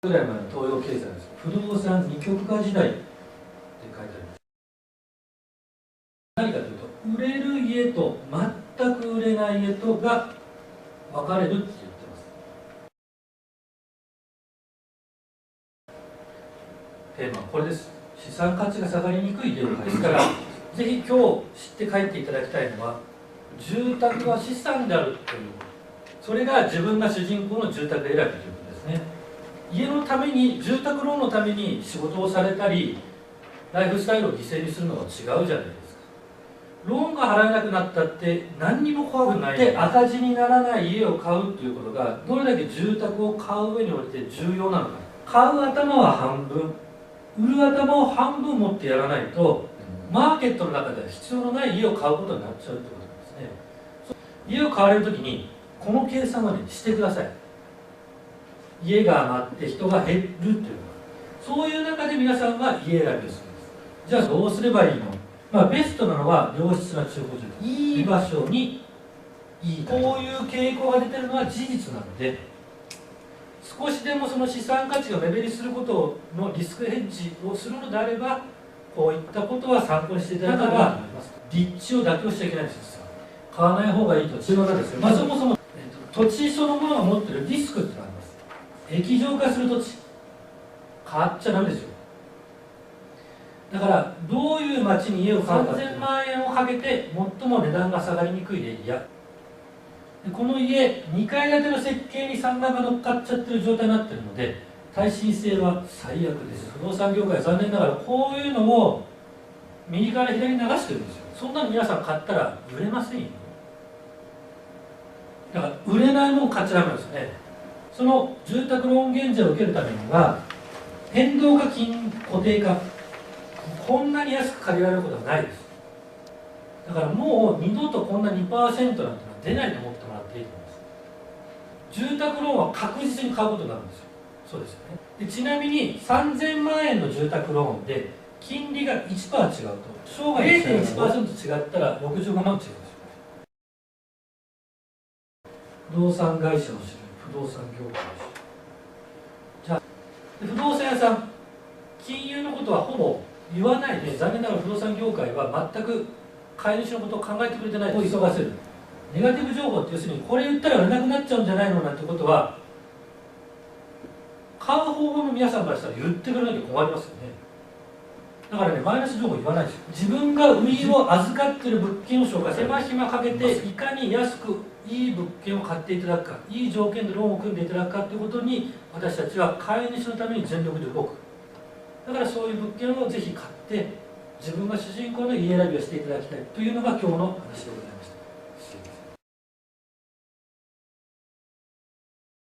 ぐらい前の東洋経済です。不動産二極化時代って書いてあります。何かというと、売れる家と全く売れない家とが分かれるって言ってます。テーマはこれです。資産価値が下がりにくい家を買いですから、ぜひ今日知って帰っていただきたいのは、住宅は資産であるということ。それが自分が主人公の住宅選びということですね。家のために、住宅ローンのために仕事をされたり、ライフスタイルを犠牲にするのは違うじゃないですか。ローンが払えなくなったって何にも怖くないで、赤字にならない家を買うということがどれだけ住宅を買う上において重要なのか。買う頭は半分、売る頭を半分持ってやらないと、マーケットの中では必要のない家を買うことになっちゃうということなんですね。家を買われるときにこの計算までしてください。家が余って人が減るというのは、そういう中で皆さんは家選びをするんです。じゃあどうすればいいの？ベストなのは良質な中古住宅、いい場所にいい、こういう傾向が出てるのは事実なので、少しでもその資産価値が目減りすることのリスクヘッジをするのであれば、こういったことは参考にしていただければと思います。立地を妥協しちゃいけないんです。買わない方がいいと中和ですよ。そもそも、土地そのものが持っているリスクっていうのがあります。液状化する土地、買っちゃダメですよ。だからどういう町に家を買うか、3000万円をかけて最も値段が下がりにくいエリア、この家2階建ての設計に3階が乗っかっちゃってる状態になってるので、耐震性は最悪です。不動産業界は残念ながらこういうのを右から左に流してるんですよ。そんなの皆さん買ったら売れませんよ。だから売れないもん買っちゃダメなんですよね。その住宅ローン減税を受けるためには、変動化金固定化、こんなに安く借りられることはないです。だからもう二度とこんな 2% なんてのは出ないと思ってもらっていいと思います。住宅ローンは確実に買うことになるんですよ。そうですよね。でちなみに3000万円の住宅ローンで金利が 1% 違うと、生涯 0.1% 違ったら65万違うんですよ。不動産会社を知る不動産業界です。じゃあ不動産屋さん、金融のことはほぼ言わないで、残念ながら不動産業界は全く買い主のことを考えてくれてないと急がせる。ネガティブ情報って要するにこれ言ったら売れなくなっちゃうんじゃないのなんてことは、買う方法の皆さんからしたら言ってくれなきゃ困りますよね。だからね、マイナス情報言わないですよ。自分が売りを預かっている物件を紹介する。手間暇かけていかに安くいい物件を買っていただくか、いい条件でローンを組んでいただくかということに、私たちは買い主のために全力で動く。だからそういう物件をぜひ買って、自分が主人公の家選びをしていただきたいというのが今日の話でございます。